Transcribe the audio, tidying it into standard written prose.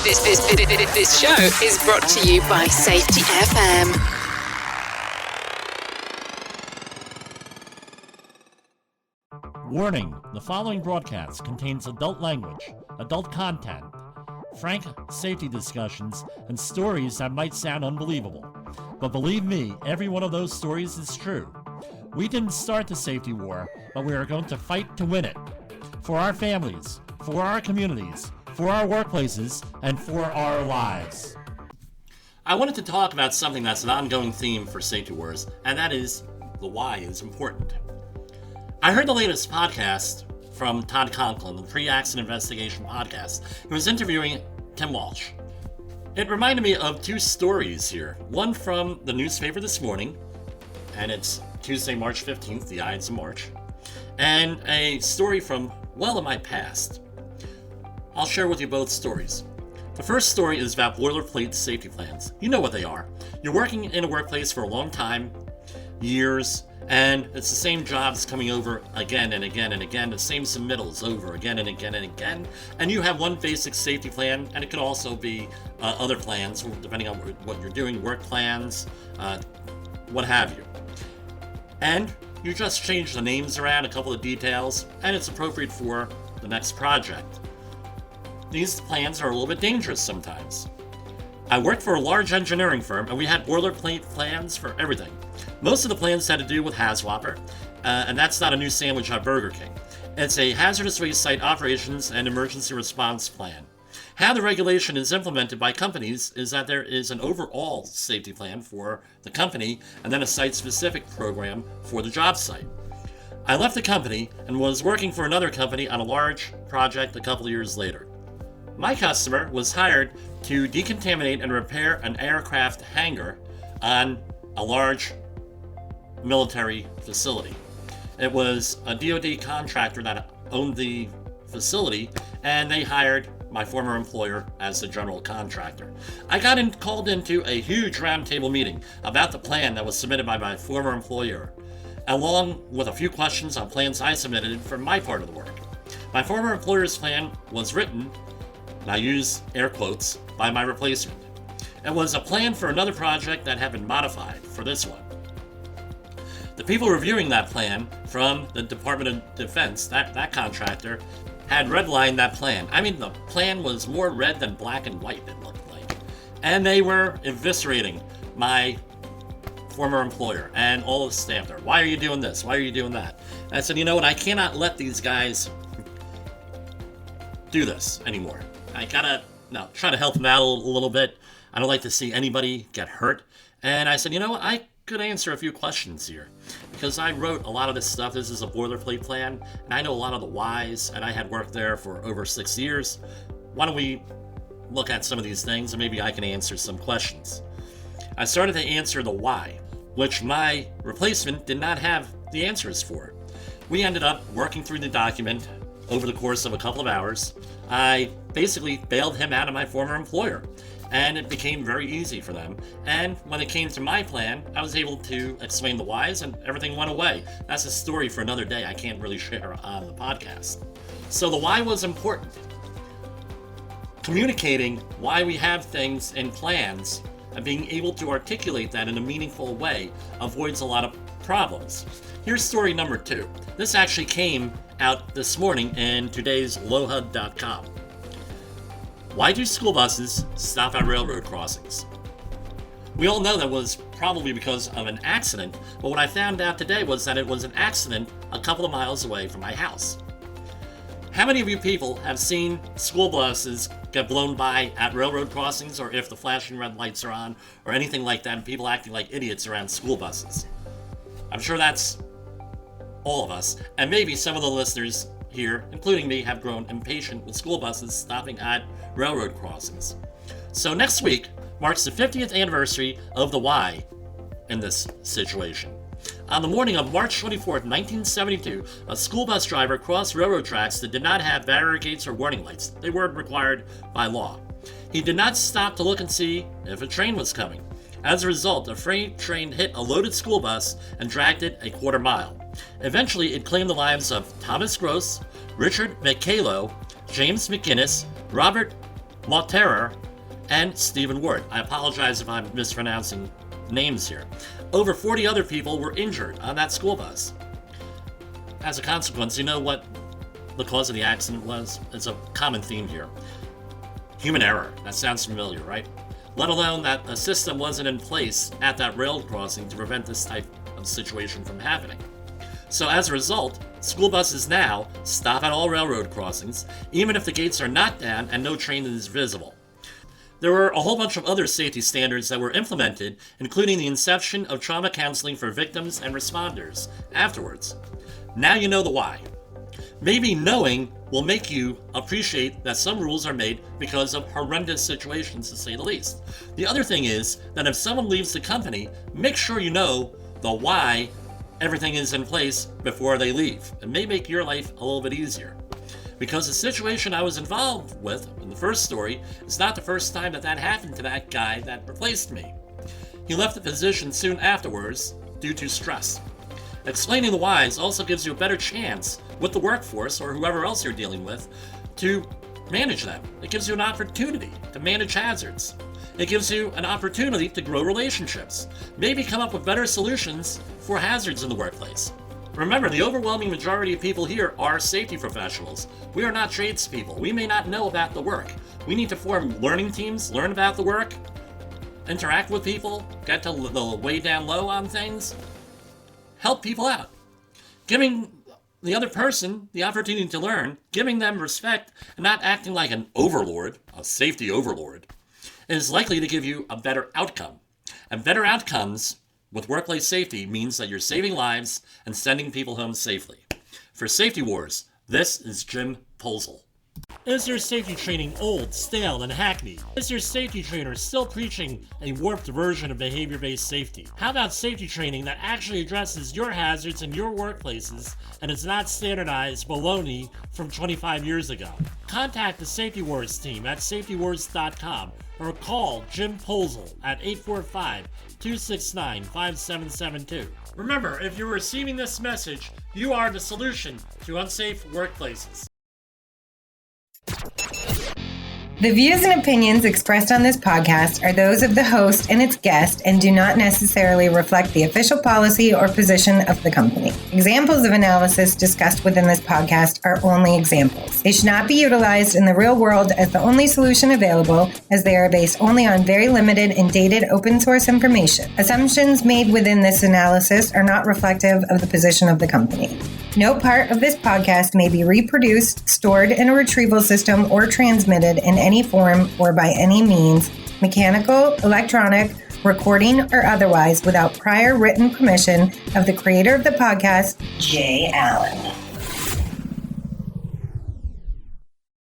This show is brought to you by Safety FM. Warning, the following broadcast contains adult language, adult content, frank safety discussions, and stories that might sound unbelievable. But believe me, every one of those stories is true. We didn't start the safety war, but we are going to fight to win it. For our families, for our communities, for our workplaces, and for our lives. I wanted to talk about something that's an ongoing theme for safety wars, and that is the why is important. I heard the latest podcast from Todd Conklin, the Pre-Accident Investigation podcast. He was interviewing Tim Walsh. It reminded me of two stories here. One from the newspaper this morning, and it's Tuesday, March 15th, the Ides of March, and a story from well in my past. I'll share with you both stories. The first story is about boilerplate safety plans. You know what they are. You're working in a workplace for a long time, years, and it's the same jobs coming over again and again and again, the same submittals over again and again and again, and you have one basic safety plan, and it could also be other plans, depending on what you're doing, work plans, what have you. And you just change the names around, a couple of details, and it's appropriate for the next project. These plans are a little bit dangerous sometimes. I worked for a large engineering firm, and we had boilerplate plans for everything. Most of the plans had to do with HAZWOPER, and that's not a new sandwich at Burger King. It's a hazardous waste site operations and emergency response plan. How the regulation is implemented by companies is that there is an overall safety plan for the company, and then a site-specific program for the job site. I left the company and was working for another company on a large project a couple of years later. My customer was hired to decontaminate and repair an aircraft hangar on a large military facility. It was a DoD contractor that owned the facility, and they hired my former employer as the general contractor. I got called into a huge roundtable meeting about the plan that was submitted by my former employer, along with a few questions on plans I submitted for my part of the work. My former employer's plan was written, and I use air quotes, by my replacement. It was a plan for another project that had been modified for this one. The people reviewing that plan from the Department of Defense, that contractor, had redlined that plan. I mean, the plan was more red than black and white, it looked like. And they were eviscerating my former employer and all the staff there. Why are you doing this? Why are you doing that? And I said, you know what? I cannot let these guys do this anymore. I gotta try to help them out a little bit. I don't like to see anybody get hurt. And I said, you know what? I could answer a few questions here, because I wrote a lot of this stuff. This is a boilerplate plan, and I know a lot of the whys, and I had worked there for over 6 years. Why don't we look at some of these things, and maybe I can answer some questions. I started to answer the why, which my replacement did not have the answers for. We ended up working through the document over the course of a couple of hours. I basically bailed him out of my former employer, and it became very easy for them. And when it came to my plan, I was able to explain the whys, and everything went away. That's a story for another day. I can't really share on the podcast. So the why was important. Communicating why we have things in plans and being able to articulate that in a meaningful way avoids a lot of problems. Here's story number 2. This actually came out this morning in today's lowhud.com. Why do school buses stop at railroad crossings? We all know that was probably because of an accident, but what I found out today was that it was an accident a couple of miles away from my house. How many of you people have seen school buses get blown by at railroad crossings, or if the flashing red lights are on, or anything like that, and people acting like idiots around school buses? I'm sure that's all of us, and maybe some of the listeners here, including me, have grown impatient with school buses stopping at railroad crossings. So next week marks the 50th anniversary of the why in this situation. On the morning of March 24th, 1972, a school bus driver crossed railroad tracks that did not have barrier gates or warning lights. They weren't required by law. He did not stop to look and see if a train was coming. As a result, a freight train hit a loaded school bus and dragged it a quarter mile. Eventually, it claimed the lives of Thomas Grosse, Richard Macaylo, James McGjuinness, Robert Mauterer, and Stephen Ward. I apologize if I'm mispronouncing names here. Over 40 other people were injured on that school bus. As a consequence, you know what the cause of the accident was? It's a common theme here. Human error. That sounds familiar, right? Let alone that a system wasn't in place at that rail crossing to prevent this type of situation from happening. So as a result, school buses now stop at all railroad crossings, even if the gates are not down and no train is visible. There were a whole bunch of other safety standards that were implemented, including the inception of trauma counseling for victims and responders afterwards. Now you know the why. Maybe knowing will make you appreciate that some rules are made because of horrendous situations, to say the least. The other thing is that if someone leaves the company, make sure you know the why everything is in place before they leave. It may make your life a little bit easier. Because the situation I was involved with in the first story is not the first time that happened to that guy that replaced me. He left the position soon afterwards due to stress. Explaining the whys also gives you a better chance with the workforce or whoever else you're dealing with to manage them. It gives you an opportunity to manage hazards. It gives you an opportunity to grow relationships. Maybe come up with better solutions for hazards in the workplace. Remember, the overwhelming majority of people here are safety professionals. We are not tradespeople. We may not know about the work. We need to form learning teams, learn about the work, interact with people, get to the way down low on things, help people out. Giving the other person the opportunity to learn, giving them respect, and not acting like an overlord, a safety overlord, is likely to give you a better outcome. And better outcomes with workplace safety means that you're saving lives and sending people home safely. For Safety Wars, this is Jim Posel. Is your safety training old, stale, and hackneyed? Is your safety trainer still preaching a warped version of behavior-based safety? How about safety training that actually addresses your hazards in your workplaces and is not standardized baloney from 25 years ago? Contact the Safety Wars team at safetywars.com or call Jim Posel at 845-269-5772. Remember, if you're receiving this message, you are the solution to unsafe workplaces. The views and opinions expressed on this podcast are those of the host and its guest and do not necessarily reflect the official policy or position of the company. Examples of analysis discussed within this podcast are only examples. They should not be utilized in the real world as the only solution available, as they are based only on very limited and dated open source information. Assumptions made within this analysis are not reflective of the position of the company. No part of this podcast may be reproduced, stored in a retrieval system, or transmitted in any form or by any means, mechanical, electronic, recording, or otherwise, without prior written permission of the creator of the podcast, Jay Allen.